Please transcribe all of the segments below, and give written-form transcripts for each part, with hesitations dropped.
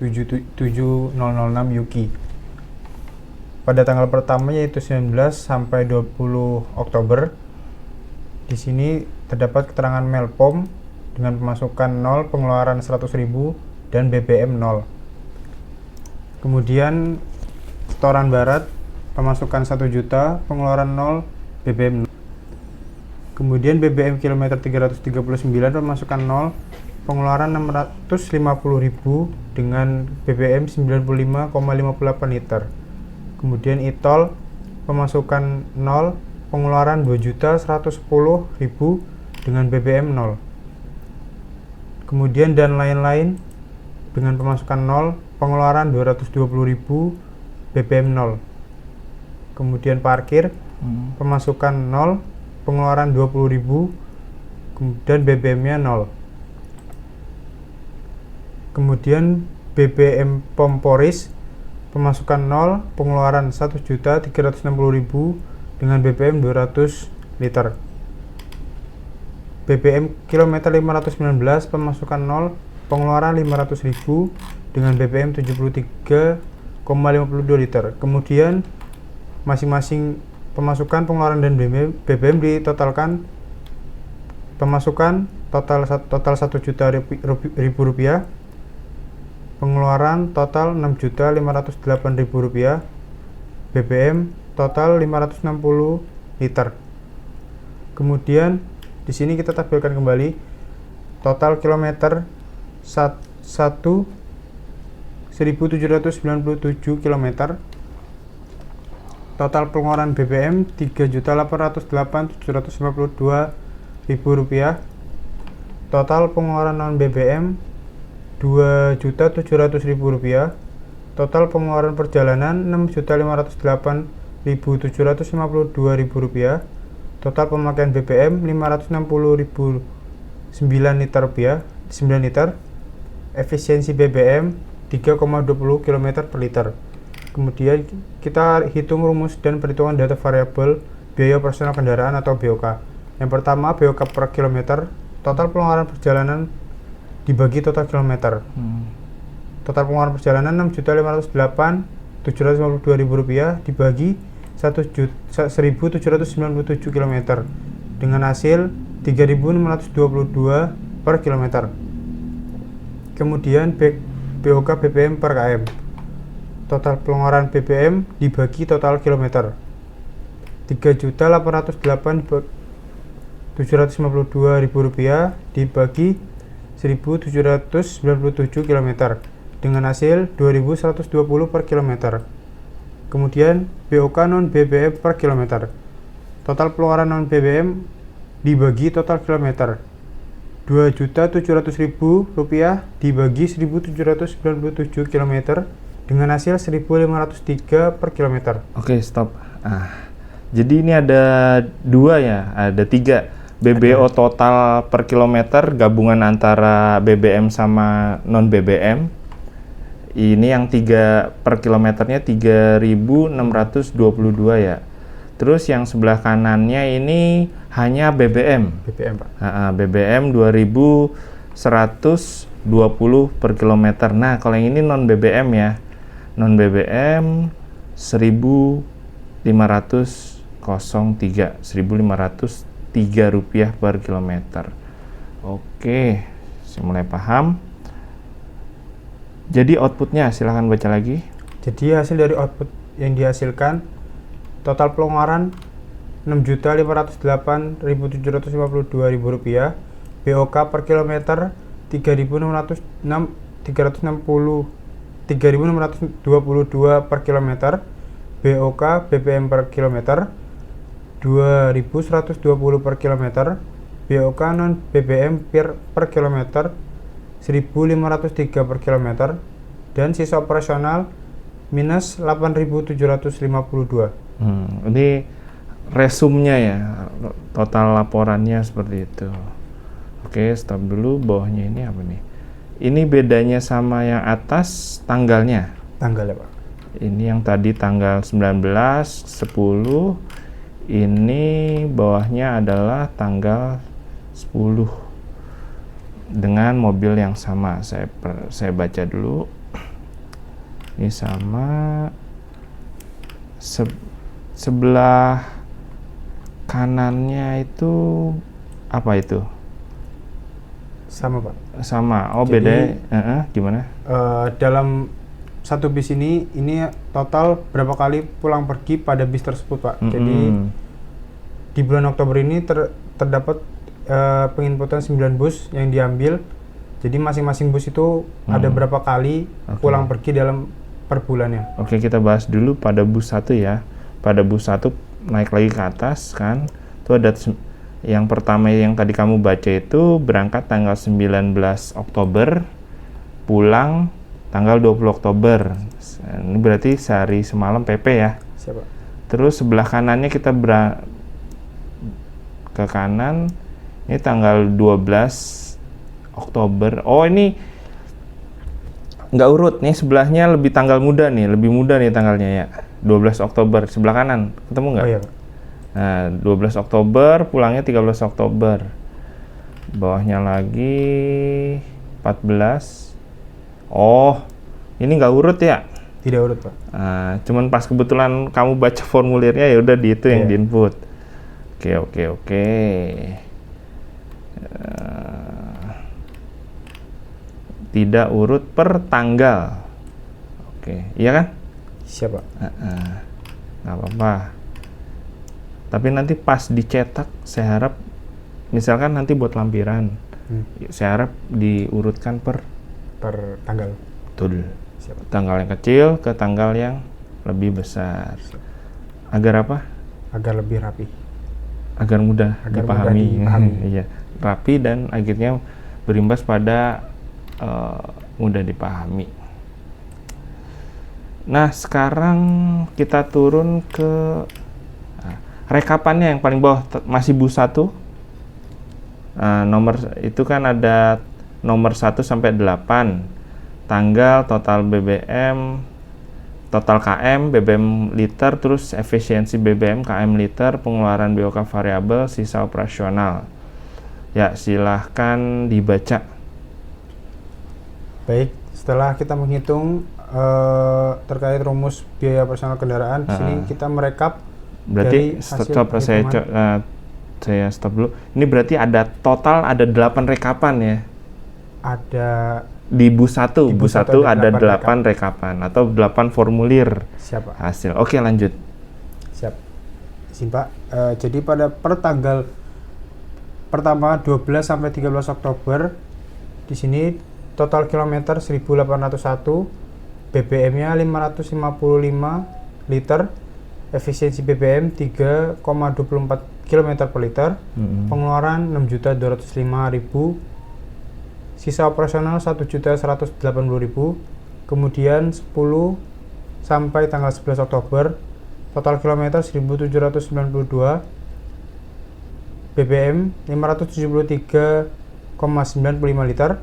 7006 Yuki. Pada tanggal pertama yaitu 19 sampai 20 Oktober. Di sini terdapat keterangan Melpom dengan pemasukan 0, pengeluaran 100.000 dan BBM 0. Kemudian setoran barat pemasukan 1 juta, pengeluaran 0, BBM 0. Kemudian BBM kilometer 339 pemasukan 0, pengeluaran 650.000 dengan BBM 95,58 liter. Kemudian e-tol pemasukan 0, pengeluaran 2.110.000 dengan BBM 0. Kemudian dan lain-lain dengan pemasukan 0, pengeluaran 220.000, BBM 0. Kemudian parkir pemasukan 0, pengeluaran 20.000 dan BBM-nya 0. Kemudian BBM Pomporis pemasukan 0, pengeluaran 1.360.000 dengan BBM 200 liter. BBM kilometer 519 pemasukan 0, pengeluaran 500.000 dengan BBM 73,52 liter. Kemudian masing-masing pemasukan, pengeluaran dan BBM ditotalkan. Pemasukan total 1 juta rupiah, pengeluaran total 6.508.000 rupiah, BBM total 560 liter. Kemudian di sini kita tampilkan kembali total kilometer 1.797 km, total pengeluaran BBM 3.808.752.000 rupiah, total pengeluaran non BBM 2.700.000 rupiah, total pengeluaran perjalanan 6.508.752.000 rupiah, total pemakaian BBM 560.009 liter rupiah, 9 liter, efisiensi BBM 3,20 km per liter. Kemudian kita hitung rumus dan perhitungan data variabel biaya operasional kendaraan atau BOK. Yang pertama BOK per kilometer, total pengeluaran perjalanan dibagi total kilometer. Total pengeluaran perjalanan 6.508.752.000 rupiah dibagi 1.797 km dengan hasil 3.622 per kilometer. Kemudian BOK BBM per km, total pengeluaran BBM dibagi total kilometer 3.808.752.000 rupiah dibagi 1.797 km dengan hasil 2.120 per kilometer. Kemudian BOK non BBM per kilometer, total pengeluaran non BBM dibagi total kilometer 2.700.000 rupiah dibagi 1.797 km dengan hasil 1.503 per kilometer. Oke, stop. Jadi ini ada 2 ya, ada 3 BBO total per kilometer gabungan antara BBM sama non BBM. Ini yang 3 per kilometernya 3.622 ya. Terus yang sebelah kanannya ini hanya BBM. BBM, Pak. BBM 2.120 per kilometer. Nah, kalau yang ini non BBM ya. Non BBM 1.503 rupiah per kilometer. Oke, saya mulai paham. Jadi outputnya silahkan baca lagi. Jadi hasil dari output yang dihasilkan total pengeluaran 6.508.752.000 rupiah, BOK per kilometer 3.622 per kilometer, BOK BBM per kilometer 2.120 per kilometer, BOK non BBM per kilometer 1.503 per kilometer, dan sisa operasional minus 8.752. Ini resumnya ya, total laporannya seperti itu. Oke, stop dulu. Bawahnya ini apa nih? Ini bedanya sama yang atas tanggalnya. Tanggalnya, Pak. Ini yang tadi tanggal 19/10. Ini bawahnya adalah tanggal 10 dengan mobil yang sama. Saya baca dulu. Ini sama sebelah kanannya itu apa itu? Sama Pak. Sama. Oh, Jadi, beda. Gimana? Dalam satu bis ini total berapa kali pulang pergi pada bis tersebut Pak. Jadi di bulan Oktober ini terdapat penginputan 9 bus yang diambil. Jadi masing-masing bus itu ada berapa kali pulang pergi dalam per bulannya. Oke, kita bahas dulu pada bus 1 ya. Pada bus 1 naik lagi ke atas kan. Itu ada yang pertama yang tadi kamu baca itu berangkat tanggal 19 Oktober, pulang tanggal 20 Oktober. Ini berarti sehari semalam PP ya. Siapa? Terus sebelah kanannya kita ke kanan, ini tanggal 12 Oktober. Oh, ini nggak urut nih, sebelahnya lebih muda nih tanggalnya ya. 12 Oktober sebelah kanan, ketemu nggak? Oh iya Pak. Nah, 12 Oktober, pulangnya 13 Oktober. Bawahnya lagi 14. Oh, ini nggak urut ya? Tidak urut Pak. Cuman pas kebetulan kamu baca formulirnya ya udah di itu yang diinput. Oke. Tidak urut per tanggal. Oke, iya kan? Siapa? Nggak apa-apa. Tapi nanti pas dicetak, saya harap, misalkan nanti buat lampiran, saya harap diurutkan per tanggal. Betul. Siapa? Tanggal yang kecil ke tanggal yang lebih besar. Agar apa? Agar lebih rapi. Agar mudah dipahami. Iya, rapi dan akhirnya berimbas pada mudah dipahami. Nah, sekarang kita turun ke rekapannya yang paling bawah, masih bus 1. Nomor itu kan ada nomor 1 sampai 8. Tanggal, total BBM, total KM, BBM liter, terus efisiensi BBM KM liter, pengeluaran BOK variabel, sisa operasional. Ya, silahkan dibaca. Baik, setelah kita menghitung terkait rumus biaya operasional kendaraan, di sini kita merekap. Berarti saya stop dulu. Ini berarti ada total 8 rekapan ya? Ada di bus 1. Bus 1 ada 8 rekapan atau 8 formulir. Siap, Pak. Hasil. Oke, lanjut. Siap. Izin Pak. Jadi pada tanggal pertama 12 sampai 13 Oktober di sini total kilometer 1801, BBM-nya 555 liter. Efisiensi BBM 3,24 km per liter, pengeluaran 6.205.000, sisa operasional 1.180.000, kemudian 10 sampai tanggal 11 Oktober, total kilometer 1.792, BBM 573,95 liter,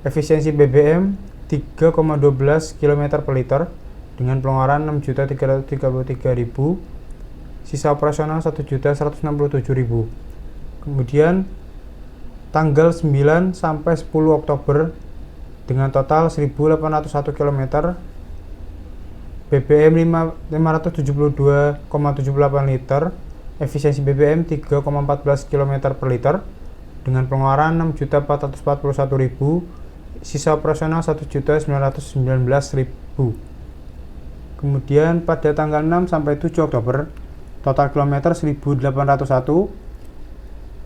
efisiensi BBM 3,12 km per liter, dengan pengeluaran 6.333.000, sisa operasional 1.167.000. Kemudian tanggal 9 sampai 10 Oktober dengan total 1.801 km, BBM 572,78 liter, efisiensi BBM 3,14 km per liter, dengan pengeluaran 6.441.000, sisa operasional 1.919.000. Kemudian pada tanggal 6 sampai 7 Oktober, total kilometer 1.801,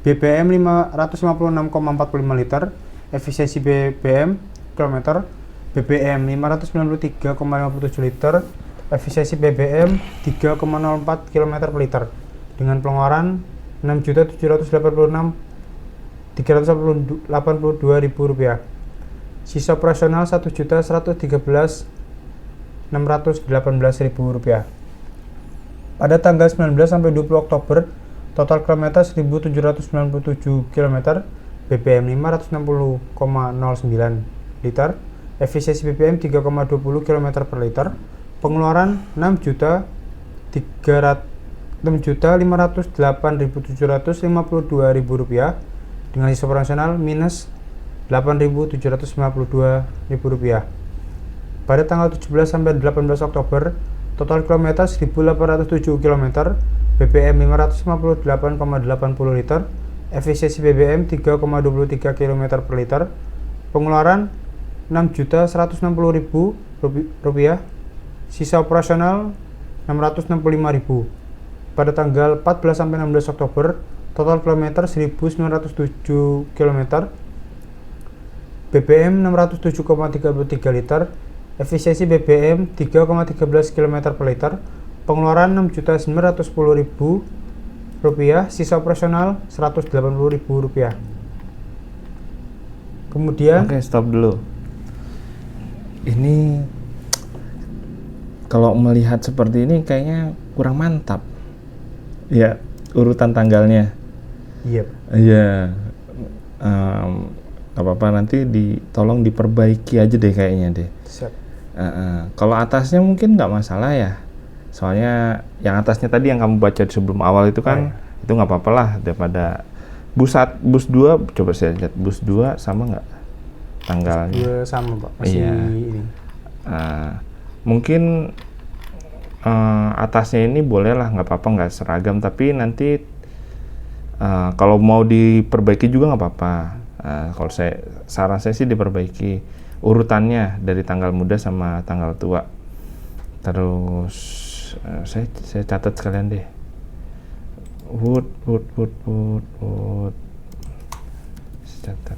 BBM 556,45 liter, efisiensi BBM kilometer, BBM 593,57 liter, efisiensi BBM 3,04 km per liter, dengan pengeluaran 6.786.382.000 rupiah. Sisa operasional 1.113.618.000 rupiah. Pada tanggal 19 sampai 20 Oktober, total kilometer 1.797 km, BBM 560,09 liter, efisiensi BBM 3,20 km per liter, pengeluaran 6.508.752.000 rupiah, dengan sisa operasional minus 8.752.000 rupiah. Pada tanggal 17 sampai 18 Oktober, total kilometer 1807 km, BBM 558,80 liter, efisiensi BBM 3,23 km per liter, pengeluaran Rp6.160.000, sisa operasional Rp665.000. Pada tanggal 14 sampai 16 Oktober, total kilometer 1907 km, BBM 607,33 liter, efisiensi BBM 3,13 km per liter, pengeluaran Rp6.910.000, sisa operasional Rp180.000. Kemudian Oke, stop dulu. Ini kalau melihat seperti ini kayaknya kurang mantap. Ya, urutan tanggalnya. iya, Iya. Gak apa-apa, nanti tolong diperbaiki aja deh kayaknya deh. siap. Kalau atasnya mungkin nggak masalah ya. Soalnya yang atasnya tadi yang kamu baca sebelum awal itu kan, itu nggak apa-apa lah daripada bus 2. Coba saya lihat bus 2 sama nggak tanggalnya? Dua sama Pak, masih Iya. ini. Mungkin atasnya ini boleh lah, nggak apa-apa, nggak seragam, tapi nanti kalau mau diperbaiki juga nggak apa-apa. Kalau saran saya sih diperbaiki urutannya dari tanggal muda sama tanggal tua. Terus saya catat sekalian deh. Wood. Saya catat.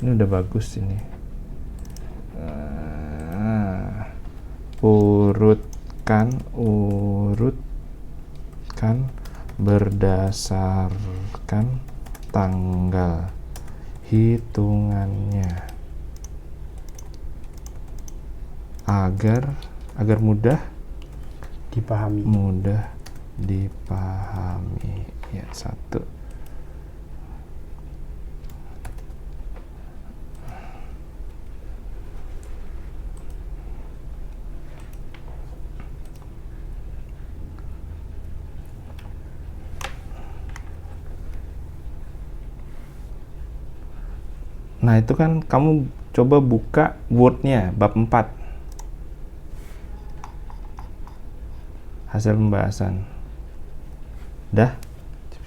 Ini udah bagus ini. Urutkan berdasarkan tanggal hitungannya agar mudah Dipahami. Ya, 1. Nah, itu kan kamu coba buka Word-nya bab 4. Hasil pembahasan. Dah?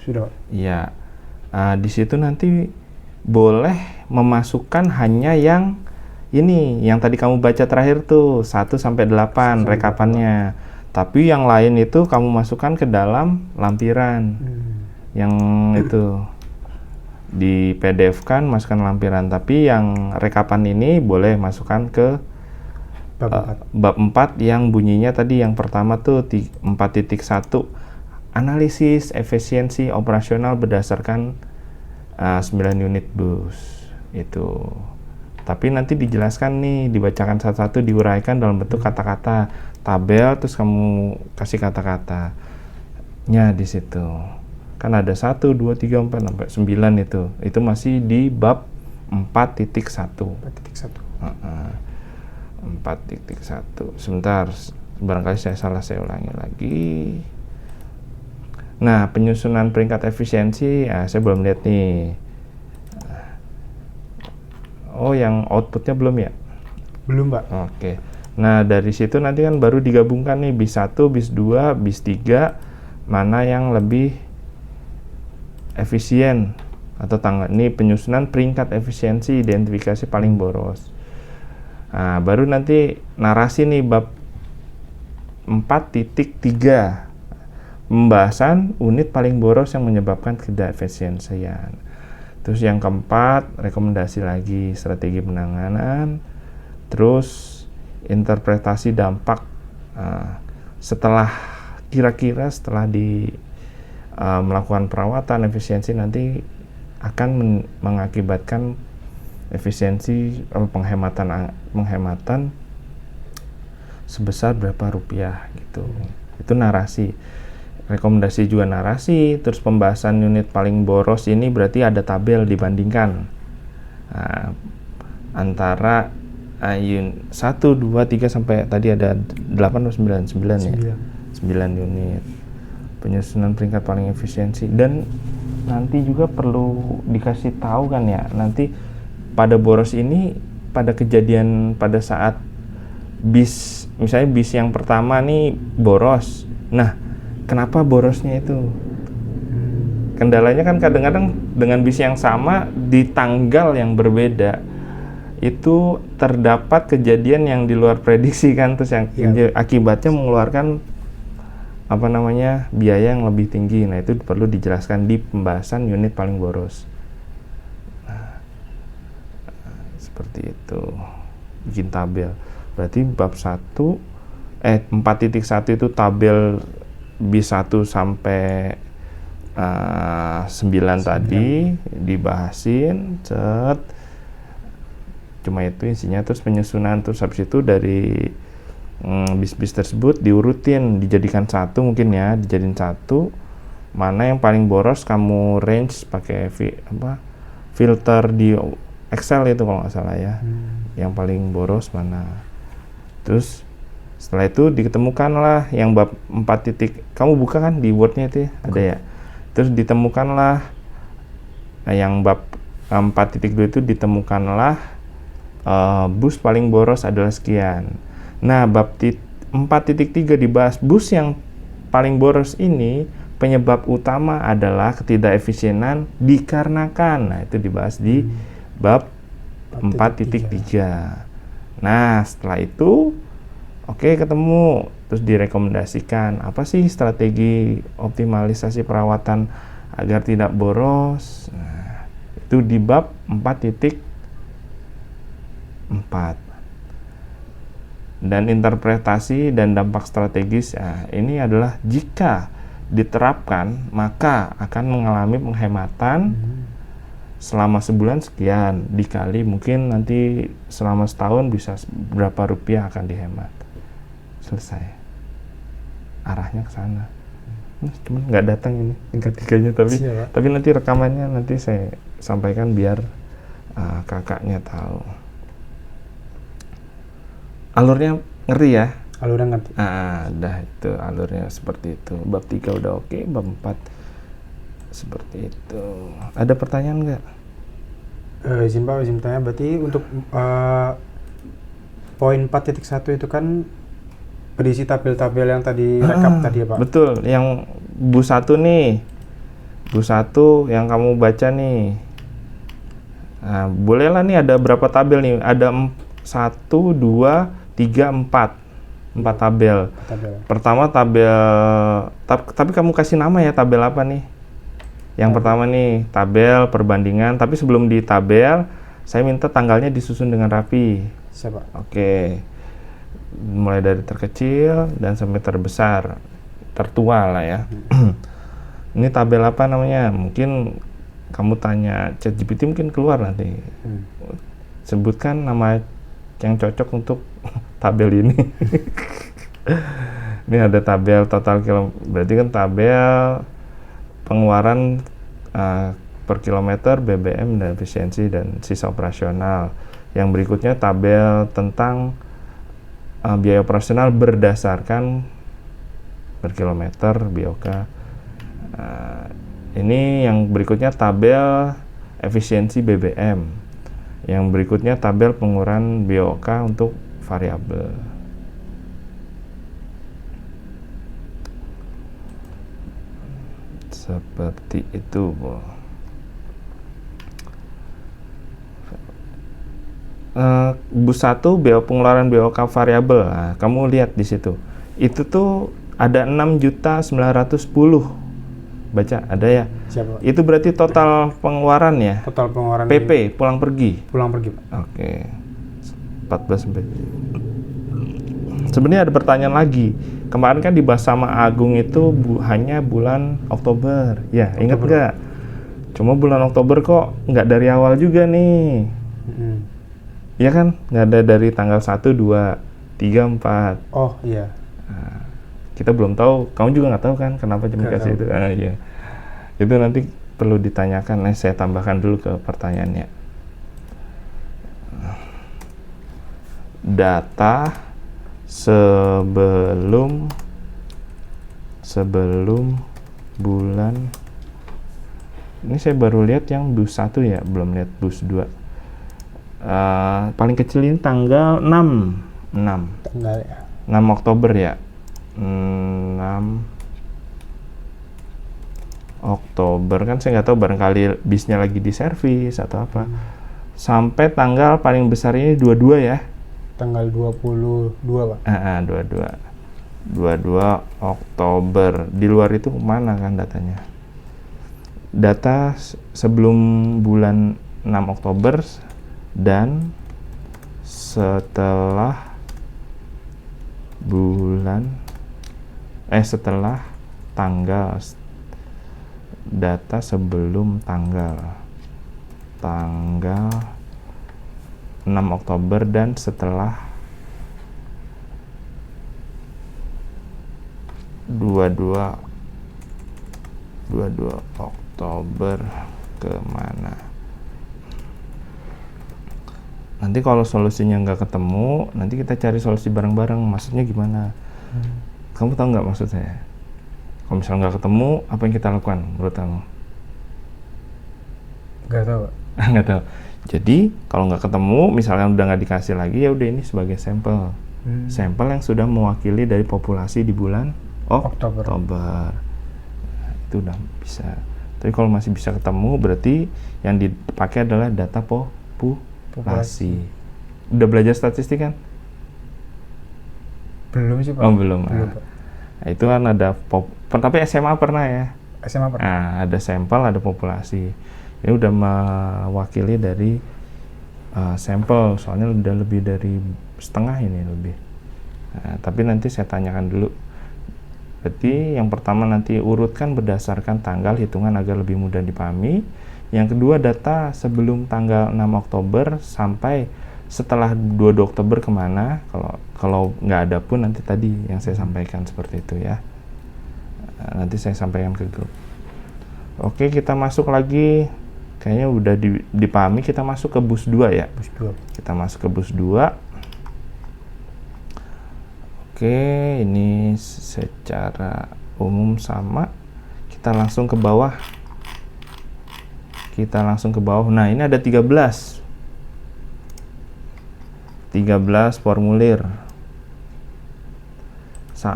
Sudah Pak. Iya. Di situ nanti boleh memasukkan hanya yang ini, yang tadi kamu baca terakhir tuh 1 sampai 8 rekapannya. Tapi yang lain itu kamu masukkan ke dalam lampiran. Yang itu di PDF kan masukkan lampiran, tapi yang rekapan ini boleh masukkan ke bab 4 yang bunyinya tadi yang pertama tuh 4.1 analisis efisiensi operasional berdasarkan 9 unit bus itu. Tapi nanti dijelaskan nih, dibacakan satu-satu, diuraikan dalam bentuk kata-kata, tabel, terus kamu kasih kata-katanya di situ. Kan ada 1, 2, 3, 4, sampai 9 itu. Itu masih di bab 4.1. 4.1. Sebentar, barangkali saya salah, saya ulangi lagi. Nah, penyusunan peringkat efisiensi, saya belum lihat nih. Oh, yang outputnya belum ya? Belum Pak. Oke. Nah, dari situ nanti kan baru digabungkan nih bis 1, bis 2, bis 3, mana yang lebih efisien atau ini penyusunan peringkat efisiensi identifikasi paling boros. Nah, baru nanti narasi nih bab 4.3 pembahasan unit paling boros yang menyebabkan ketidakefisiensian. Terus yang keempat, rekomendasi lagi strategi penanganan. Terus interpretasi dampak setelah melakukan perawatan efisiensi nanti akan mengakibatkan efisiensi penghematan sebesar berapa rupiah gitu. Itu narasi. Rekomendasi juga narasi. Terus pembahasan unit paling boros ini berarti ada tabel dibandingkan antara 1, 2, 3 sampai tadi ada 8 atau 9 ya. 9 unit. Penyusunan peringkat paling efisiensi, dan nanti juga perlu dikasih tahu kan ya, nanti pada boros ini pada kejadian pada saat misalnya bis yang pertama nih boros. Nah, kenapa borosnya itu? Kendalanya kan kadang-kadang dengan bis yang sama di tanggal yang berbeda itu terdapat kejadian yang di luar prediksi kan, terus yang akibatnya mengeluarkan biaya yang lebih tinggi. Nah, itu perlu dijelaskan di pembahasan unit paling boros. Nah, seperti itu. Bikin tabel. Berarti bab 4.1 itu tabel B1 sampai 9 tadi dibahasin, cuma itu isinya, terus penyusunan, terus habis itu dari bis-bis tersebut diurutin, dijadikan satu mungkin ya, dijadiin satu, mana yang paling boros kamu range pakai filter di Excel itu kalau nggak salah ya, yang paling boros mana. Terus setelah itu diketemukanlah yang bab 4 titik, kamu buka kan di Word-nya itu ya, ada ya. Terus ditemukanlah yang bab 4.2 itu ditemukanlah bus paling boros adalah sekian. Nah, bab 4.3 dibahas bus yang paling boros ini penyebab utama adalah ketidakefisienan dikarenakan. Nah, itu dibahas di bab 4.3. Nah, setelah itu ketemu, terus direkomendasikan apa sih strategi optimalisasi perawatan agar tidak boros. Nah, itu di bab 4.4. Dan interpretasi dan dampak strategis, ini adalah jika diterapkan maka akan mengalami penghematan selama sebulan sekian, dikali mungkin nanti selama setahun bisa berapa rupiah akan dihemat. Selesai, arahnya ke sana. Cuman nggak datang ini tingkat 3-nya, tapi nanti rekamannya nanti saya sampaikan biar kakaknya tahu. Alurnya ngerti ya? Alurnya ngerti. Udah itu alurnya seperti itu. Bab 3 udah oke, bab 4 seperti itu. Ada pertanyaan nggak? Izin tanya, berarti untuk poin 4.1 itu kan berisi tabel-tabel yang tadi rekap tadi ya Pak? Betul, yang Bu 1 nih, Bu 1 yang kamu baca nih. Nah, bolehlah nih ada berapa tabel nih? Ada 1, 2, 3, 4 tabel. Pertama tabel, tapi kamu kasih nama ya, tabel apa nih? Yang pertama nih, tabel perbandingan, tapi sebelum di tabel, saya minta tanggalnya disusun dengan rapi. Siapa? Oke. Mulai dari terkecil dan sampai terbesar, tertua lah ya. Ini tabel apa namanya? Mungkin kamu tanya ChatGPT mungkin keluar nanti. Sebutkan nama yang cocok untuk tabel ini. Ini ada tabel total berarti kan tabel pengeluaran per kilometer BBM dan efisiensi dan sisa operasional. Yang berikutnya tabel tentang biaya operasional berdasarkan per kilometer BOK. Ini yang berikutnya tabel efisiensi BBM. Yang berikutnya tabel pengurangan BOK untuk variabel. Seperti itu, Bu. Bu 1 pengeluaran BOK variabel. Nah, kamu lihat di situ. Itu tuh ada 6.910. Baca, ada ya? Siapa? Itu berarti total pengeluaran ya? Total pengeluaran PP, pulang pergi. Pulang pergi, Pak. Oke. 14 sampai. Sebenarnya ada pertanyaan lagi. Kemarin kan dibahas sama Agung itu hanya bulan Oktober. Ya, ingat nggak? Cuma bulan Oktober kok nggak dari awal juga nih. Iya kan? Nggak ada dari tanggal 1, 2, 3, 4. Oh, iya. Nah, kita belum tahu, kamu juga nggak tahu kan kenapa cuma kasih itu. Iya. Itu nanti perlu ditanyakan, saya tambahkan dulu ke pertanyaannya. Data sebelum bulan, ini saya baru lihat yang bus 1 ya, belum lihat bus 2. Paling kecil ini tanggal 6 Tanggal ya. 6 Oktober ya. 6 Oktober kan saya nggak tahu, barangkali bisnya lagi di servis atau apa. Sampai tanggal paling besar ini 22 ya. Tanggal 22 Pak. 22 Oktober. Di luar itu mana kan datanya? Data sebelum bulan 6 Oktober dan setelah setelah tanggal, data sebelum tanggal 6 Oktober dan setelah 22 Oktober kemana? Nanti kalau solusinya nggak ketemu, nanti kita cari solusi bareng-bareng. Maksudnya gimana? Kamu tahu nggak maksud saya? Kalau misalnya nggak ketemu, apa yang kita lakukan menurut kamu? Nggak tahu Pak. Nggak tahu. Jadi kalau nggak ketemu, misalnya udah nggak dikasih lagi, ya udah ini sebagai sampel. Sampel yang sudah mewakili dari populasi di bulan Oktober. Nah, itu udah bisa. Tapi kalau masih bisa ketemu, berarti yang dipakai adalah data populasi. Udah belajar statistik kan? Belum sih Pak. Oh belum. Pak. Nah, itu kan ada tapi SMA pernah ya? SMA Pak. Nah, ada sampel, ada populasi. Ini udah mewakili dari sampel, soalnya udah lebih dari setengah ini lebih. Nah, tapi nanti saya tanyakan dulu. Berarti yang pertama nanti urutkan berdasarkan tanggal hitungan agar lebih mudah dipahami. Yang kedua data sebelum tanggal 6 Oktober sampai setelah 22 Oktober kemana. Kalau nggak ada pun nanti tadi yang saya sampaikan seperti itu ya. Nanti saya sampaikan ke grup. Oke, kita masuk lagi. Kayaknya udah dipahami, kita masuk ke bus 2 ya. Bus 2. Kita masuk ke bus 2. Oke, ini secara umum sama. Kita langsung ke bawah. Nah, ini ada 13 formulir.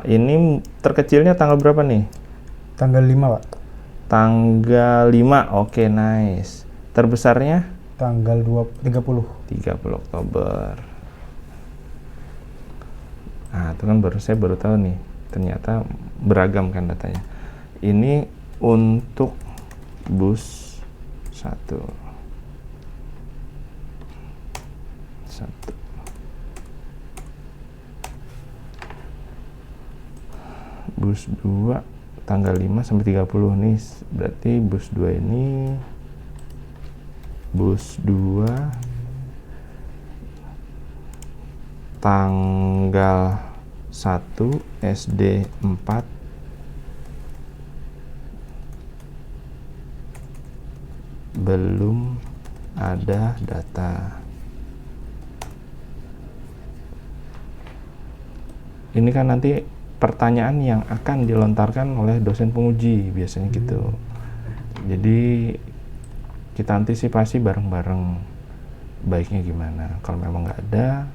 Ini terkecilnya tanggal berapa nih? Tanggal 5 Pak. Tanggal 5. Oke, nice. Terbesarnya? Tanggal 30 Oktober. Nah, itu kan saya baru tahu nih, ternyata beragam kan datanya. Ini untuk bus 1. Bus 2 tanggal 5 sampai 30 nih, berarti bus 2 ini tanggal 1 SD 4 belum ada data. Ini kan nanti pertanyaan yang akan dilontarkan oleh dosen penguji biasanya gitu. Jadi kita antisipasi bareng-bareng baiknya gimana. Kalau memang nggak ada,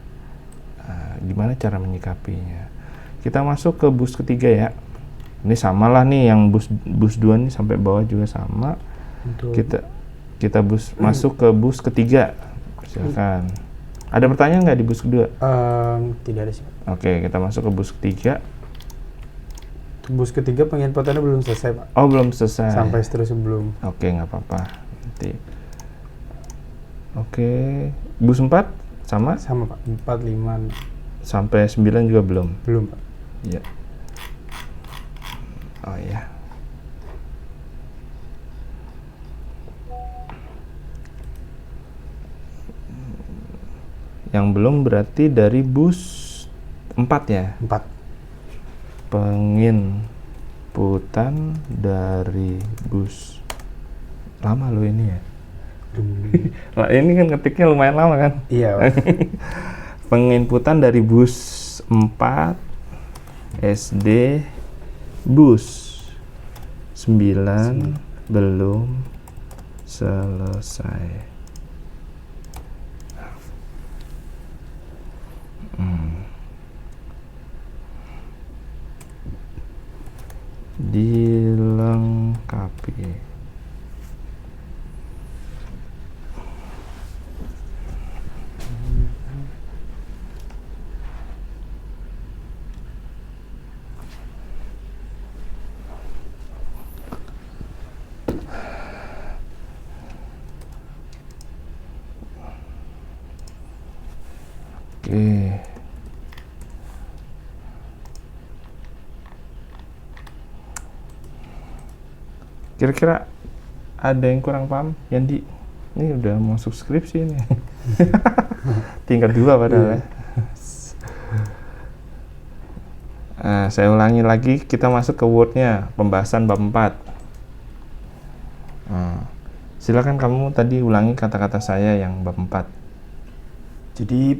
gimana cara menyikapinya. Kita masuk ke bus ketiga ya. Ini samalah nih, yang bus 2 nih sampai bawah juga sama. Kita masuk ke bus ketiga. Silakan. Ada pertanyaan nggak di bus kedua? Tidak ada sih. Oke, kita masuk ke bus ketiga. Bus ketiga penginputannya belum selesai Pak. Oh, belum selesai. Sampai seterusnya belum. Oke, nggak apa-apa. Nanti. Oke, bus 4 sama? Sama Pak. 4, 5. Sampai 9 juga belum? Belum Pak. Iya. Oh ya. Yang belum berarti dari bus 4 ya? 4. Penginputan dari bus. Lama loh ini ya? Nah, ini kan ketiknya lumayan lama kan? Iya Pak. Penginputan dari bus 4 SD bus 9 belum selesai. dilengkapi. Oke. Kira-kira ada yang kurang paham? Yandi, ini udah mau subskripsi ini. Tingkat 2 padahal ya. Saya ulangi lagi, kita masuk ke Word-nya, pembahasan bab 4. Silakan kamu tadi ulangi kata-kata saya yang bab 4. Jadi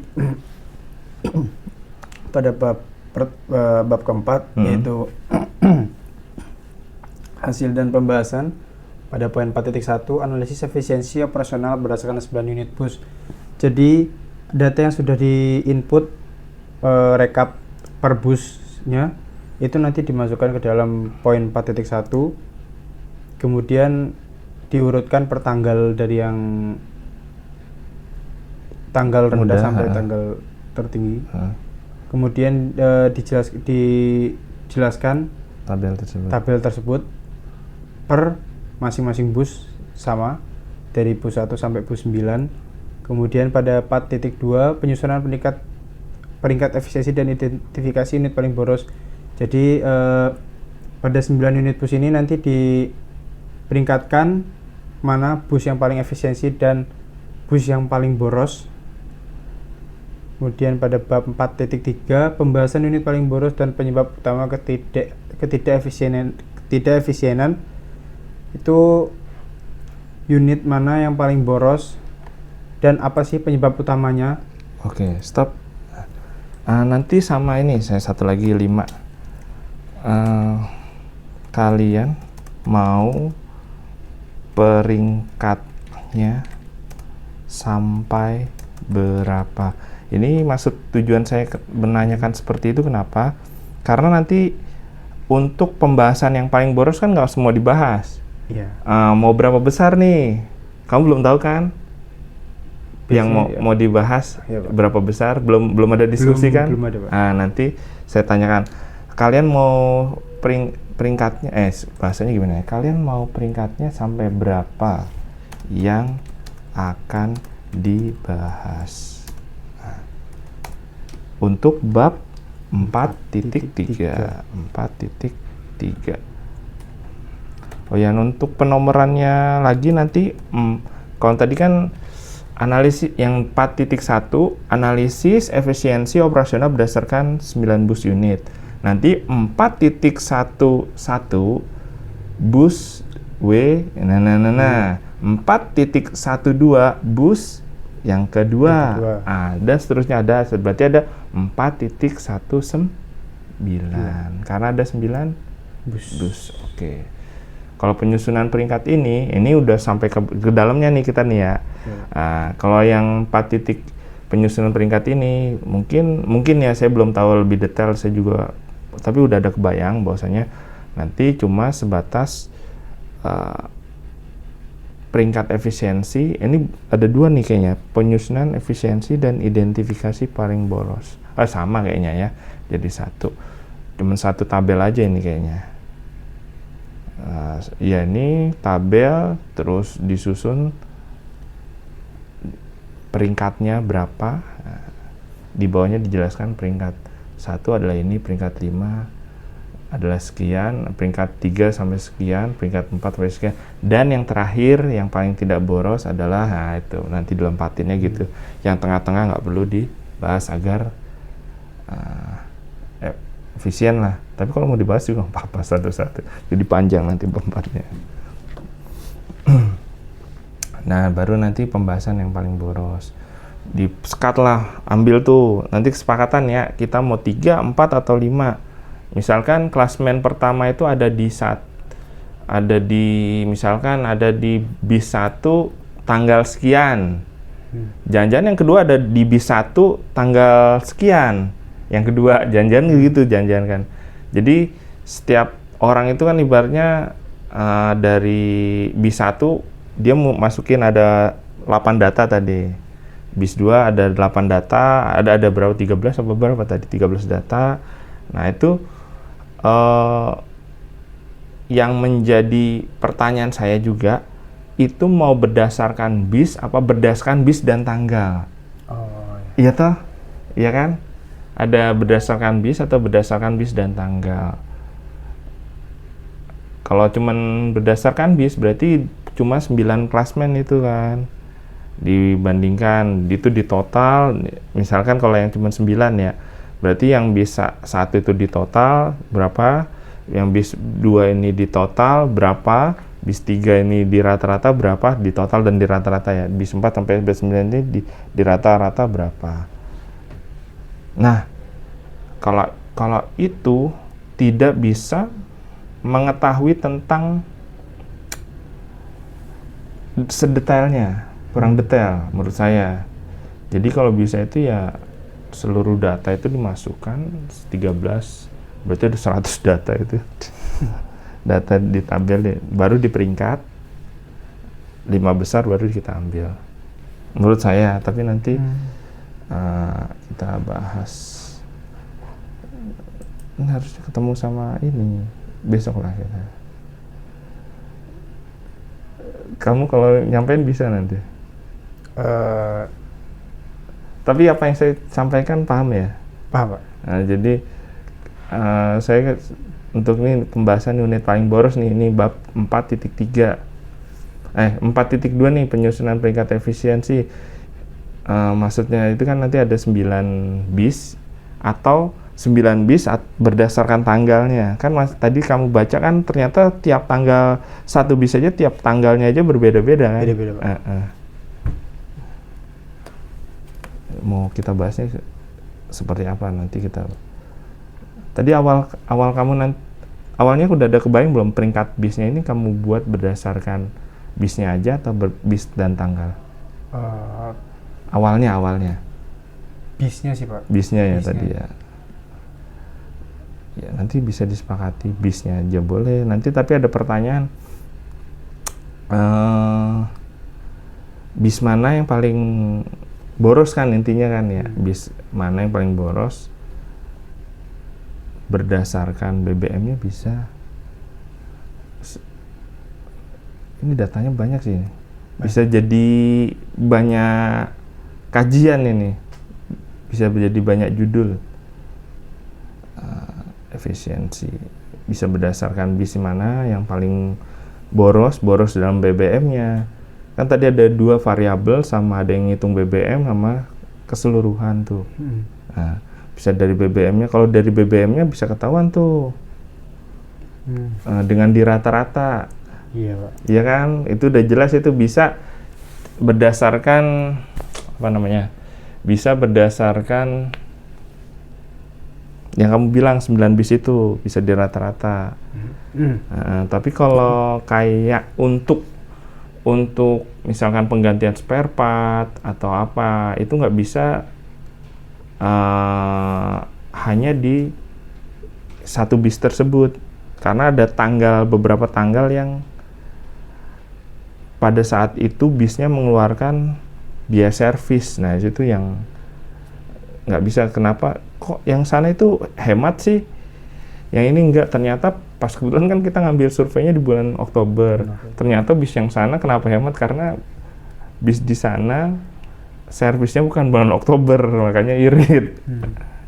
pada bab keempat yaitu hasil dan pembahasan pada poin 4.1 analisis efisiensi operasional berdasarkan 9 unit bus. Jadi data yang sudah di-input rekap per busnya itu nanti dimasukkan ke dalam poin 4.1, kemudian diurutkan per tanggal dari yang tanggal rendah sampai tanggal tertinggi. Kemudian dijelaskan tabel tersebut per masing-masing bus sama dari bus 1 sampai bus 9. Kemudian pada 4.2 penyusunan peringkat efisiensi dan identifikasi unit paling boros. Jadi pada 9 unit bus ini nanti diperingkatkan mana bus yang paling efisiensi dan bus yang paling boros. Kemudian pada bab 4.3 pembahasan unit paling boros dan penyebab utama ketidakefisienan itu unit mana yang paling boros dan apa sih penyebab utamanya. Oke, stop. Nanti sama ini saya satu lagi 5. Kalian mau peringkatnya sampai berapa? Ini maksud tujuan saya menanyakan seperti itu kenapa? Karena nanti untuk pembahasan yang paling boros kan nggak semua dibahas. Iya. Mau berapa besar nih? Kamu belum tahu kan? Yang mau dibahas berapa besar? Belum ada diskusi kan? Belum ada, Pak. Nanti saya tanyakan. Kalian mau peringkatnya? Bahasanya gimana? Kalian mau peringkatnya sampai berapa yang akan dibahas? Untuk bab 4.3. Oh ya, untuk penomorannya lagi nanti kalau tadi kan analisis yang 4.1 analisis efisiensi operasional berdasarkan 9 bus unit. Nanti 4.11 bus W 4.12 bus yang kedua. Dan seterusnya ada, berarti ada 4.19 karena ada 9 bus. Oke. Kalau penyusunan peringkat ini udah sampai ke dalamnya nih kita nih ya. Kalau yang 4 penyusunan peringkat ini mungkin ya saya belum tahu lebih detail, saya juga tapi udah ada kebayang bahwasanya nanti cuma sebatas peringkat efisiensi. Ini ada 2 nih kayaknya, penyusunan efisiensi dan identifikasi paling boros. Sama kayaknya ya, jadi cuman satu tabel aja ini kayaknya. Ya ini tabel terus disusun peringkatnya berapa. Di bawahnya dijelaskan peringkat 1 adalah ini, peringkat 5 adalah sekian, peringkat 3 sampai sekian, peringkat 4 sampai sekian, dan yang terakhir yang paling tidak boros adalah itu nanti dilompatinnya gitu. Yang tengah-tengah nggak perlu dibahas agar efisien lah. Tapi kalau mau dibahas juga nggak apa-apa satu-satu, jadi panjang nanti pembahasannya. Nah, baru nanti pembahasan yang paling boros. Di-skat lah, ambil tuh nanti kesepakatan ya, kita mau 3, 4 atau 5. Misalkan klasmen pertama itu ada di misalkan ada di bis 1 tanggal sekian. Jangan-jangan yang kedua ada di bis 1 tanggal sekian. Yang kedua jangan-jangan gitu, jangan-jangan kan. Jadi setiap orang itu kan ibaratnya dari bis 1 dia mau masukin ada 8 data tadi. Bis 2 ada 8 data, ada berapa 13 apa berapa tadi 13 data. Nah, itu yang menjadi pertanyaan saya juga itu mau berdasarkan bis apa berdasarkan bis dan tanggal. Oh, Iya toh? Iya kan? Ada berdasarkan bis atau berdasarkan bis dan tanggal. Kalau cuman berdasarkan bis berarti cuma 9 klasmen itu kan. Dibandingkan itu di total, misalkan kalau yang cuma 9 ya, berarti yang bisa 1 itu di total berapa, yang bis 2 ini di total berapa, bis 3 ini di rata-rata berapa, di total dan di rata-rata ya, bis 4 sampai bis 9 ini di rata-rata berapa. Nah, kalau itu tidak bisa mengetahui tentang sedetailnya, kurang detail menurut saya. Jadi kalau bisa itu ya seluruh data itu dimasukkan 13, berarti ada 100 data itu. Data di tabel baru di peringkat 5 besar baru kita ambil. Menurut saya, tapi nanti kita bahas. Ini harus ketemu sama ini besok lah kita. Kamu kalau nyampein bisa nanti. Tapi apa yang saya sampaikan paham ya? Paham, Pak. Nah, jadi saya untuk ini pembahasan unit paling boros nih, ini bab 4.3. 4.2 nih, penyusunan peringkat efisiensi. Maksudnya itu kan nanti ada 9 bis atau 9 bis berdasarkan tanggalnya. Kan tadi kamu baca kan ternyata tiap tanggal 1 bis aja, tiap tanggalnya aja berbeda-beda kan? Beda-beda, Pak. Mau kita bahasnya seperti apa nanti kita. Tadi awal kamu awalnya udah ada kebayang belum peringkat bisnya ini kamu buat berdasarkan bisnya aja atau bis dan tanggal? Awalnya. Bisnya sih, Pak. Bisnya ya Bisnya. tadi ya. Ya nanti bisa disepakati bisnya aja boleh. Nanti tapi ada pertanyaan, bis mana yang paling boros kan intinya kan ya. Bis mana yang paling boros berdasarkan BBM-nya bisa. Ini datanya banyak sih. Bisa jadi banyak kajian ini. Bisa jadi banyak judul. Efisiensi. Bisa berdasarkan bis mana yang paling boros dalam BBM-nya. Kan tadi ada 2 variabel sama ada yang ngitung BBM sama keseluruhan tuh. Nah, bisa dari BBM-nya. Kalau dari BBM-nya bisa ketahuan tuh. Dengan di rata-rata. Iya, Pak. Iya kan? Itu udah jelas, itu bisa berdasarkan bisa berdasarkan yang kamu bilang 9 bis itu bisa di rata-rata. Tapi kalau kayak untuk misalkan penggantian spare part atau apa, itu nggak bisa hanya di 1 bis tersebut, karena ada beberapa tanggal yang pada saat itu bisnya mengeluarkan biaya servis. Nah itu yang nggak bisa. Kenapa kok yang sana itu hemat sih, yang ini enggak? Ternyata pas kebetulan kan kita ngambil surveinya di bulan Oktober. Ternyata bis yang sana kenapa hemat, karena bis di sana servisnya bukan bulan Oktober, makanya irit.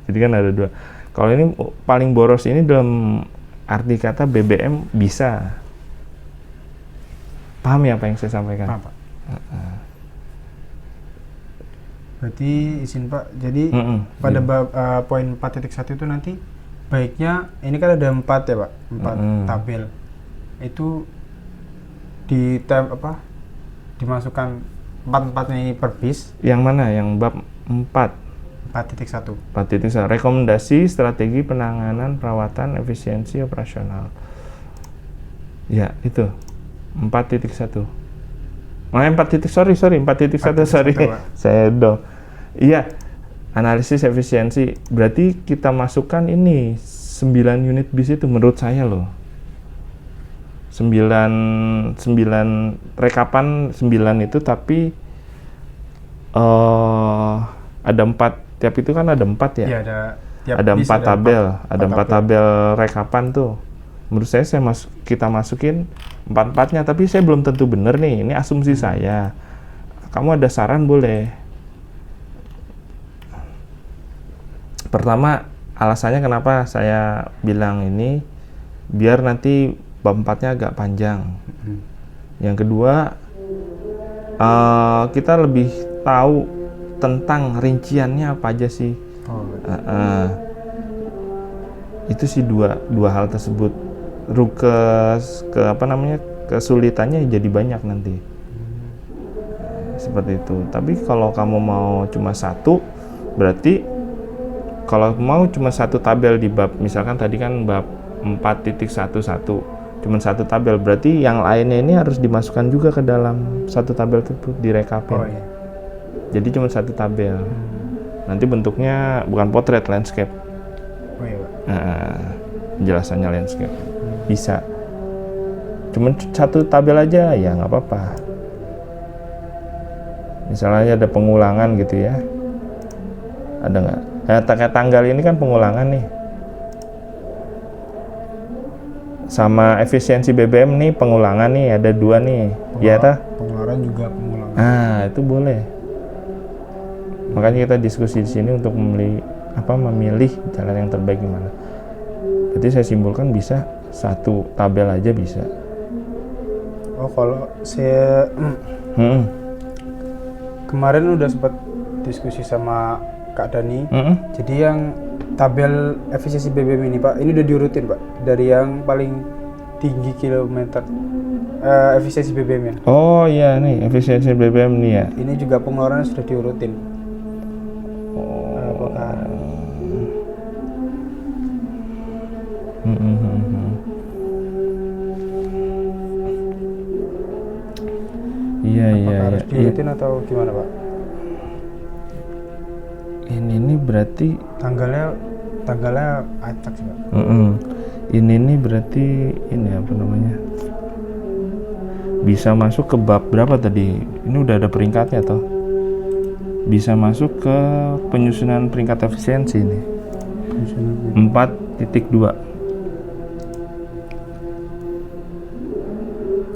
Jadi kan ada 2. Kalau ini paling boros ini dalam arti kata BBM bisa. Paham ya apa yang saya sampaikan? Paham, Pak. Berarti izin Pak, jadi pada poin 4.1 itu nanti baiknya, ini kan ada 4 ya Pak, 4 tabel. Itu dimasukkan 4-4 ini per bis. Yang mana? Yang bab 4.1. 4.1. Rekomendasi strategi penanganan perawatan efisiensi operasional. Ya, itu. 4.1. 4.1, sorry. Saya dong. Iya, analisis efisiensi. Berarti kita masukkan ini 9 unit bis itu menurut saya loh. 9 rekapan 9 itu, tapi ada 4, tiap itu kan ada 4 ya? Iya, Ada 4 tabel, ada 4 tabel rekapan tuh. Menurut saya kita masukin 4-4-nya, tapi saya belum tentu bener nih, ini asumsi saya. Kamu ada saran boleh. Pertama, alasannya kenapa saya bilang ini, biar nanti bab 4-nya agak panjang. Yang kedua, kita lebih tahu tentang rinciannya apa aja sih. Itu sih dua hal tersebut. Kesulitannya jadi banyak nanti. Seperti itu. Tapi kalau kamu mau cuma satu, berarti kalau mau cuma satu tabel di bab, misalkan tadi kan bab 4.11, cuma satu tabel, berarti yang lainnya ini harus dimasukkan juga ke dalam satu tabel tersebut, direkapin. Jadi cuma satu tabel. Nanti bentuknya bukan potret, landscape. Penjelasannya landscape. Bisa. Cuman satu tabel aja ya nggak apa-apa. Misalnya ada pengulangan gitu ya. Ada nggak? Kayak tanggal ini kan pengulangan nih. Sama efisiensi BBM nih pengulangan nih, ada 2 nih. Ya tah? Pengeluaran juga pengulangan. Itu boleh. Makanya kita diskusi di sini untuk memilih jalan yang terbaik gimana. Berarti saya simpulkan bisa satu tabel aja bisa. Kalau saya kemarin udah sempat diskusi sama Kak Dani. Jadi yang tabel efisiensi BBM ini Pak, ini udah diurutin Pak, dari yang paling tinggi kilometer efisiensi BBM ya. Oh iya nih efisiensi BBM nih ya. Ini juga pengeluarannya sudah diurutin. Iya. Harus diurutin atau gimana Pak? Ini berarti tanggalnya acak sih Pak. Ini berarti ini apa namanya? Bisa masuk ke bab berapa tadi? Ini udah ada peringkatnya toh? Bisa masuk ke penyusunan peringkat efisiensi nih. 4.2.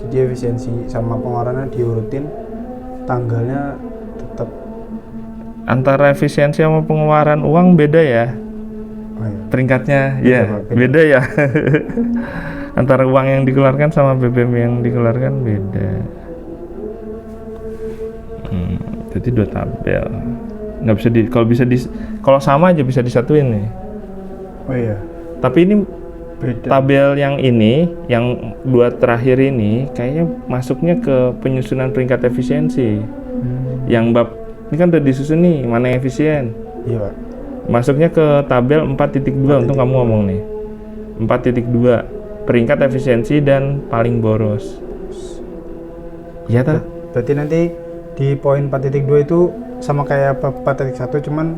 Jadi efisiensi sama pengeluarannya diurutin, tanggalnya tetap. Antara efisiensi sama pengeluaran uang beda ya? Peringkatnya beda ya. Antara uang yang dikeluarkan sama BBM yang dikeluarkan beda. Jadi 2 tabel. Nggak bisa kalau sama aja bisa disatuin nih. Tapi ini beda. Tabel yang ini, yang 2 terakhir ini kayaknya masuknya ke penyusunan peringkat efisiensi. Yang bab ini kan udah disusun nih, mana yang efisien. Iya Pak. Masuknya ke tabel 4.2 untuk kamu ngomong nih. 4.2 peringkat efisiensi dan paling boros. Iya ta? Berarti nanti di poin 4.2 itu sama kayak 4.1, cuman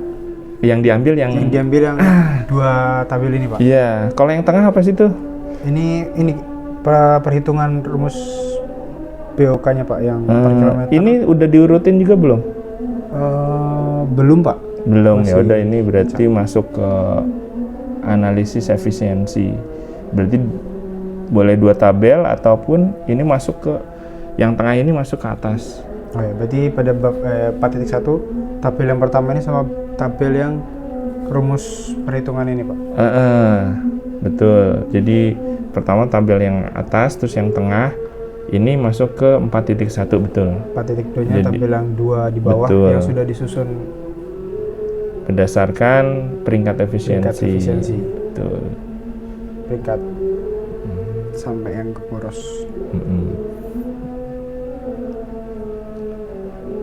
yang diambil yang 2 tabel ini Pak. Iya. Kalau yang tengah apa sih tuh? Ini perhitungan rumus BOK-nya Pak yang per kilometer. Ini udah diurutin juga belum? Belum Pak. Belum. Ya udah, ini berarti masuk ke analisis efisiensi. Berarti boleh 2 tabel ataupun ini masuk ke yang tengah, ini masuk ke atas. Berarti pada bab 4.1 tabel yang pertama ini sama tabel yang rumus perhitungan ini Pak. Betul. Jadi pertama tabel yang atas, terus yang tengah ini masuk ke 4.1, betul. 4.2-nya tabel yang 2 di bawah, betul, yang sudah disusun berdasarkan peringkat efisiensi. Betul. Peringkat sampai yang ke boros.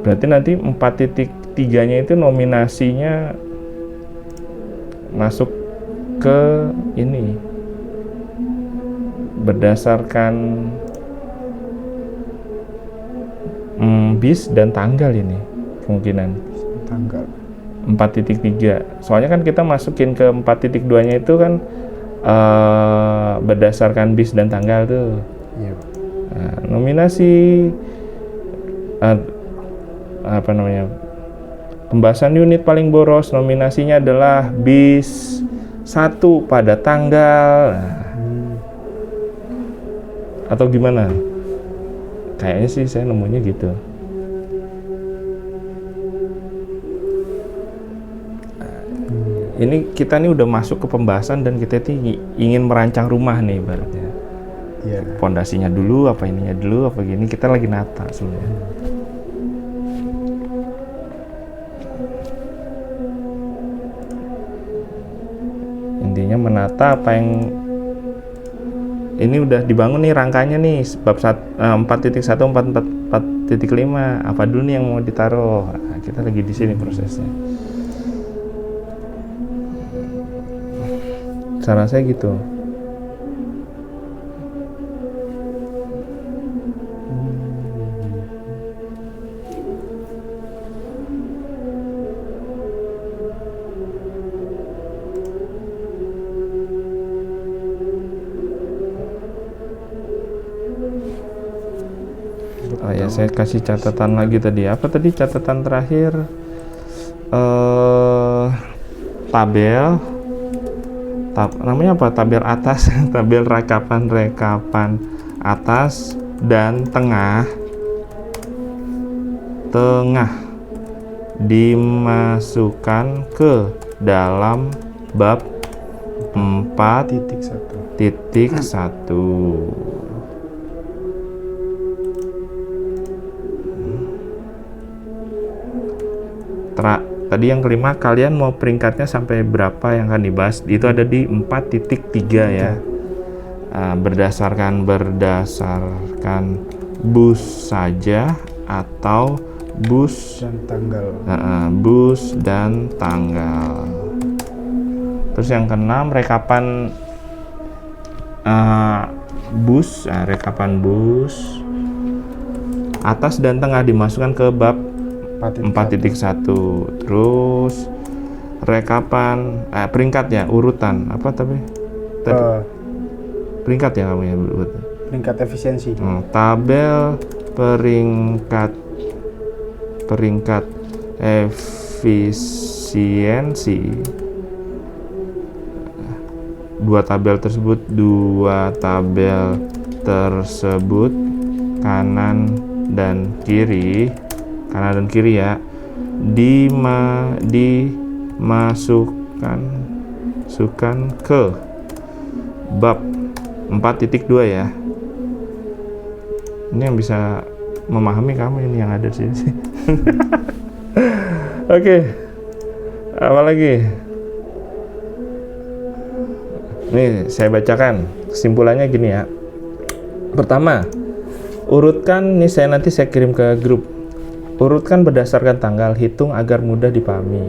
Berarti nanti 4.3-nya itu nominasinya masuk ke ini berdasarkan bis dan tanggal ini kemungkinan. Tanggal 4.3. Soalnya kan kita masukin ke 4.2-nya itu kan berdasarkan bis dan tanggal tuh. Iya, Pak. Nah, nominasi pembahasan unit paling boros nominasinya adalah bis 1 pada tanggal atau gimana? Kayaknya sih saya nemunya gitu. Ini kita nih udah masuk ke pembahasan dan kita ingin merancang rumah nih ibaratnya. Iya. Pondasinya dulu, apa ininya dulu, apa gini, kita lagi nata sebenarnya. Intinya menata apa yang ini udah dibangun nih rangkanya nih bab 4.1, 4.5 apa dulu nih yang mau ditaruh. Nah, kita lagi di sini prosesnya. Saran saya gitu. Oh ya, saya kasih catatan lagi tadi. Apa tadi catatan terakhir? Tabel. Namanya apa? Tabel atas, tabel rekapan atas dan tengah dimasukkan ke dalam bab 4.1. Tadi yang kelima, kalian mau peringkatnya sampai berapa yang akan dibahas? Itu ada di 4.3 ya. Berdasarkan bus saja atau bus Dan tanggal. Bus dan tanggal. Terus yang keenam, rekapan bus, rekapan bus atas dan tengah dimasukkan ke bab 4.1. Terus rekapan peringkat ya, urutan apa tadi? Peringkat ya kamu ya, Peringkat efisiensi. Tabel peringkat efisiensi. Dua tabel tersebut kanan dan kiri ya dimasukkan ke bab 4.2 ya. Ini yang bisa memahami kamu ini yang ada di sini. Oke. Apa lagi? Nih, saya bacakan kesimpulannya gini ya. Pertama, urutkan, nanti saya kirim ke grup. Urutkan berdasarkan tanggal, hitung agar mudah dipahami.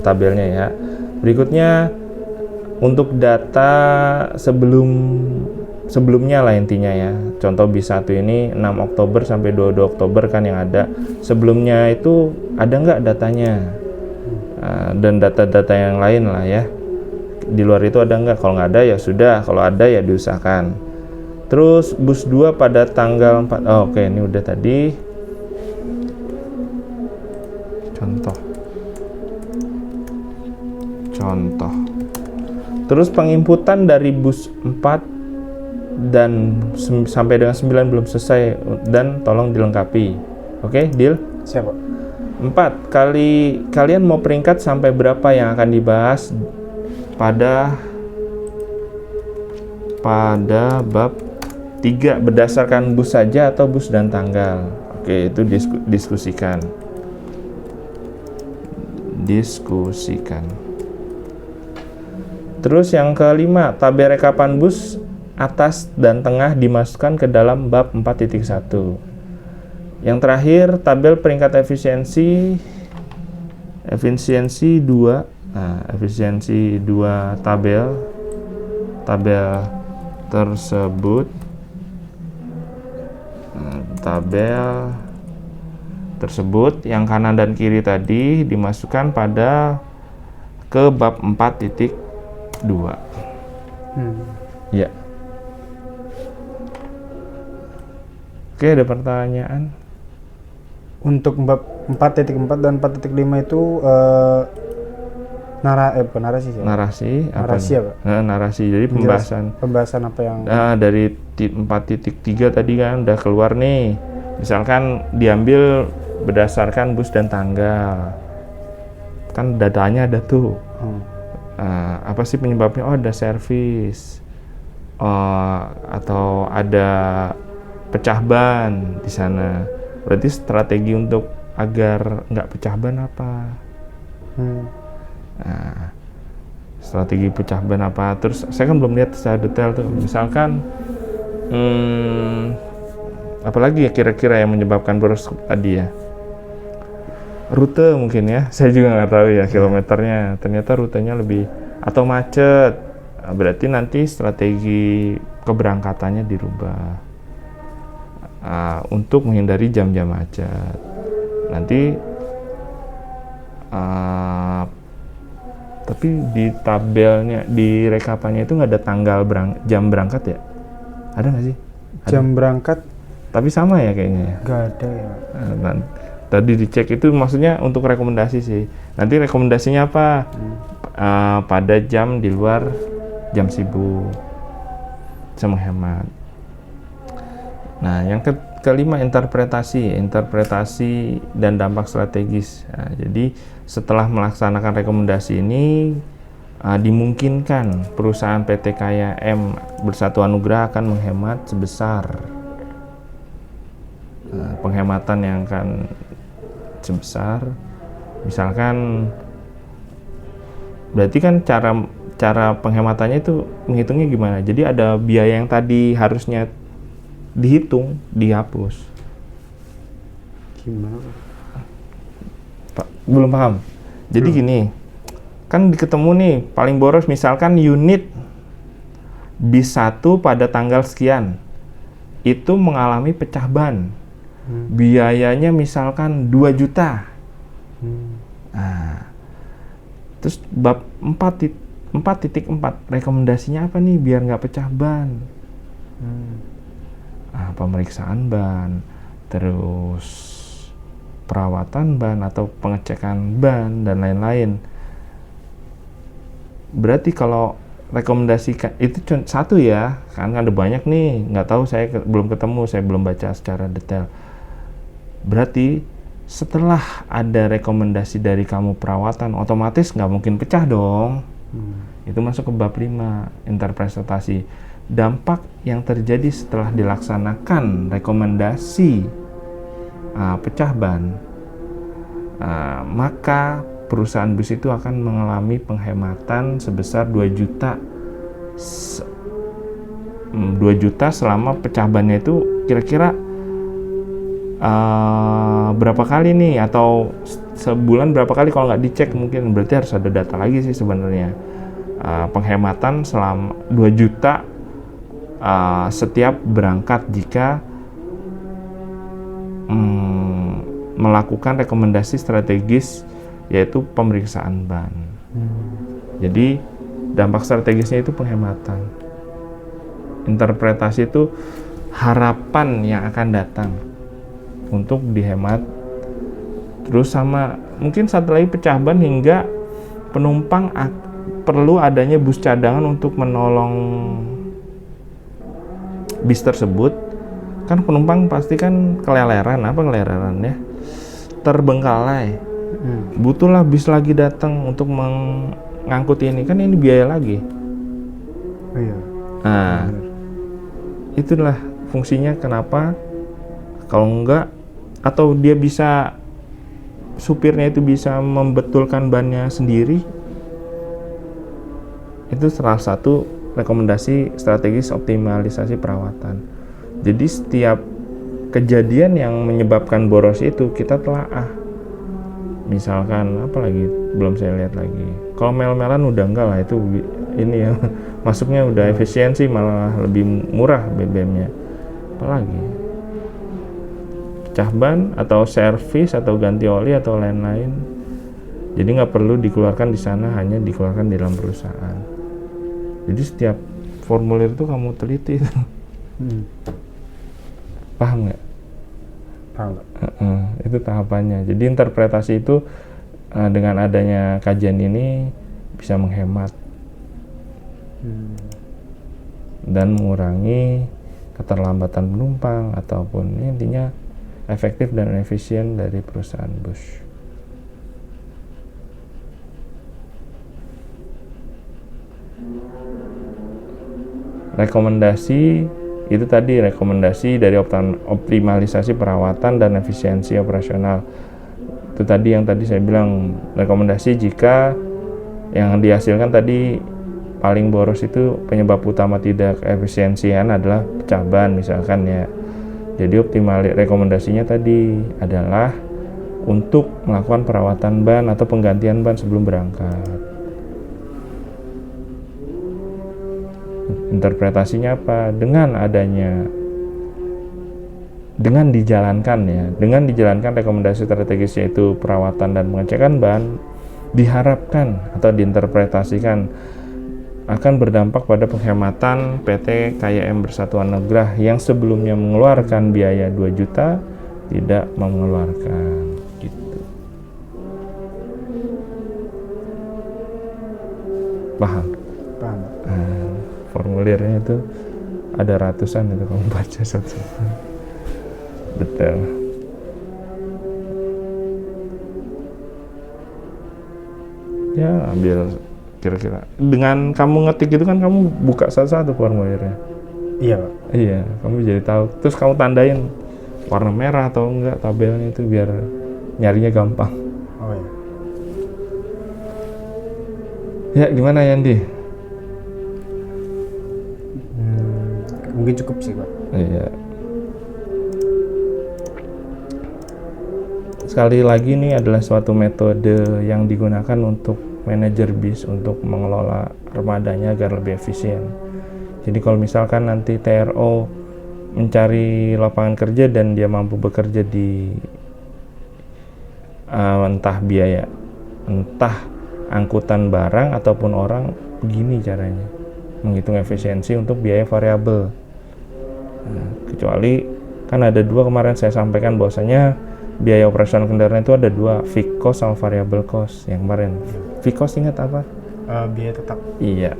Tabelnya ya. Berikutnya, untuk data sebelumnya lah intinya ya. Contoh bis 1 ini 6 Oktober sampai 22 Oktober kan yang ada. Sebelumnya itu ada nggak datanya? Dan data-data yang lain lah ya. Di luar itu ada nggak? Kalau nggak ada ya sudah, kalau ada ya diusahakan. Terus bus 2 pada tanggal 4. Oke, ini udah tadi. Contoh. Terus penginputan dari bus 4 dan sampai dengan 9 belum selesai dan tolong dilengkapi. Oke, deal? Siapa? 4. Kalian mau peringkat sampai berapa yang akan dibahas pada bab 3 berdasarkan bus saja atau bus dan tanggal. Oke, itu diskusikan. Terus yang kelima, tabel rekapan bus atas dan tengah dimasukkan ke dalam bab 4.1. Yang terakhir, tabel peringkat efisiensi 2. Efisiensi 2 tabel tersebut yang kanan dan kiri tadi dimasukkan ke bab 4.2. Ya. Oke, ada pertanyaan? Untuk bab 4.4 dan 4.5 itu bukan narasi sih. Narasi Narasi apa? Narasi. Jadi Pembahasan apa yang dari 4.3 tadi kan udah keluar nih. Misalkan diambil berdasarkan bus dan tanggal. Kan datanya ada tuh. Apa sih penyebabnya? Oh, ada servis. Atau ada pecah ban di sana. Berarti strategi untuk agar nggak pecah ban apa? Nah, strategi pecah ban apa? Terus saya kan belum lihat secara detail tuh. Misalkan, apalagi ya kira-kira yang menyebabkan boros tadi ya? Rute mungkin ya. Saya juga nggak tahu ya kilometernya. Ternyata rutenya lebih atau macet. Nah, berarti nanti strategi keberangkatannya dirubah. Untuk menghindari jam-jam macet. Nanti tapi di tabelnya, di rekapannya itu nggak ada tanggal jam berangkat ya? Ada nggak sih? Jam berangkat? Tapi sama ya kayaknya ya? Nggak ada ya. Tadi dicek itu maksudnya untuk rekomendasi sih. Nanti rekomendasinya apa? Pada jam di luar jam sibuk. Bisa menghemat. Nah, yang kelima interpretasi dan dampak strategis. Nah, jadi setelah melaksanakan rekomendasi ini, dimungkinkan perusahaan PT Kaya M Bersatu Anugrah akan menghemat sebesar penghematan yang akan sebesar, misalkan, berarti kan cara penghematannya itu menghitungnya gimana? Jadi ada biaya yang tadi harusnya dihitung, dihapus. Gimana? Pak, belum paham. Jadi gini, kan ketemu nih paling boros misalkan unit bis 1 pada tanggal sekian itu mengalami pecah ban. Biayanya misalkan 2 juta. Nah, terus bab 4.4 rekomendasinya apa nih biar nggak pecah ban? Pemeriksaan ban, terus perawatan ban atau pengecekan ban dan lain-lain. Berarti kalau rekomendasikan itu satu ya, kan ada banyak nih, nggak tahu, saya belum ketemu, saya belum baca secara detail. Berarti setelah ada rekomendasi dari kamu perawatan, otomatis nggak mungkin pecah dong. Itu masuk ke bab 5, interpretasi. Dampak yang terjadi setelah dilaksanakan rekomendasi pecah ban, maka perusahaan bus itu akan mengalami penghematan sebesar 2 juta. 2 juta selama pecah bannya itu kira-kira berapa kali nih, atau sebulan berapa kali kalau nggak dicek, mungkin berarti harus ada data lagi sih sebenarnya. Penghematan selama 2 juta setiap berangkat jika melakukan rekomendasi strategis yaitu pemeriksaan ban. Jadi dampak strategisnya itu penghematan. Interpretasi itu harapan yang akan datang untuk dihemat. Terus sama mungkin satu lagi pecah ban hingga penumpang perlu adanya bus cadangan untuk menolong bis tersebut. Kan penumpang pasti kan keleleran ya, terbengkalai. Butuhlah bis lagi datang untuk mengangkut ini, kan ini biaya lagi. Nah, itulah fungsinya kenapa kalau enggak, atau dia bisa, supirnya itu bisa membetulkan bannya sendiri. Itu salah satu rekomendasi strategis optimalisasi perawatan. Jadi setiap kejadian yang menyebabkan boros itu kita telaah. Misalkan apa lagi, belum saya lihat lagi. Kalau mel-melan udah enggak lah, itu ini ya masuknya udah efisiensi, malah lebih murah BBM-nya. Apalagi pecah ban atau servis atau ganti oli atau lain-lain. Jadi nggak perlu dikeluarkan di sana, hanya dikeluarkan di dalam perusahaan. Jadi setiap formulir itu kamu teliti. Paham nggak? Paham, Pak. Itu tahapannya. Jadi interpretasi itu dengan adanya kajian ini bisa menghemat dan mengurangi keterlambatan penumpang ataupun intinya efektif dan efisien dari perusahaan bus. Rekomendasi itu tadi rekomendasi dari optimalisasi perawatan dan efisiensi operasional. Itu tadi yang tadi saya bilang rekomendasi jika yang dihasilkan tadi paling boros itu penyebab utama tidak efisiensian adalah pecah ban misalkan ya. Jadi rekomendasinya tadi adalah untuk melakukan perawatan ban atau penggantian ban sebelum berangkat. Interpretasinya apa? Dengan dijalankan rekomendasi strategis yaitu perawatan dan pengecekan ban, diharapkan atau diinterpretasikan akan berdampak pada penghematan PT KAYM Bersatuan Nugrah yang sebelumnya mengeluarkan biaya 2 juta tidak mengeluarkan gitu. Paham? Paham. Formulirnya itu ada ratusan itu kamu baca satu-satu. Betul. Ya ambil kira-kira dengan kamu ngetik itu kan kamu buka satu-satu formulirnya. Iya, Pak. Iya, kamu jadi tahu. Terus kamu tandain warna merah atau enggak tabelnya itu biar nyarinya gampang. Oh iya. Ya gimana Yandi? Mungkin cukup sih, Pak. Iya. Sekali lagi ini adalah suatu metode yang digunakan untuk manajer bis untuk mengelola armadanya agar lebih efisien. Jadi kalau misalkan nanti TRO mencari lapangan kerja dan dia mampu bekerja di entah biaya, entah angkutan barang ataupun orang, begini caranya menghitung efisiensi untuk biaya variabel. Kecuali kan ada dua kemarin saya sampaikan bahwasanya biaya operasional kendaraan itu ada dua, fixed cost sama variable cost. Yang kemarin fixed cost ingat apa? Biaya tetap. Iya,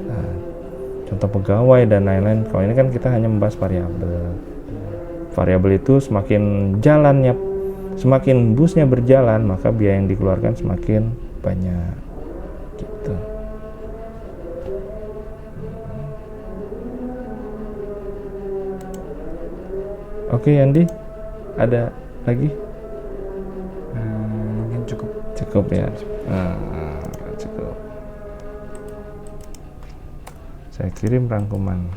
contoh pegawai dan lain-lain. Kalau ini kan kita hanya membahas variabel. Variabel itu semakin busnya berjalan maka biaya yang dikeluarkan semakin banyak gitu. Oke Yandi, ada lagi? Mungkin cukup. Cukup ya. Cukup. Saya kirim rangkuman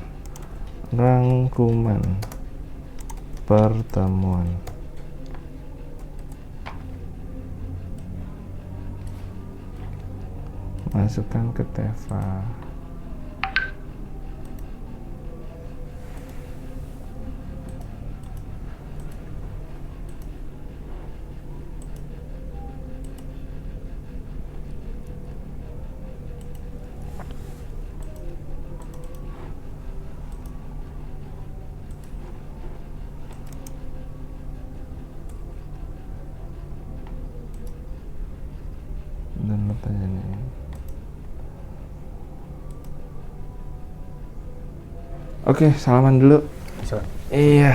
pertemuan. Masukkan ke Teva. Dan pertanyaannya. Oke, salaman dulu. Bisa. Iya.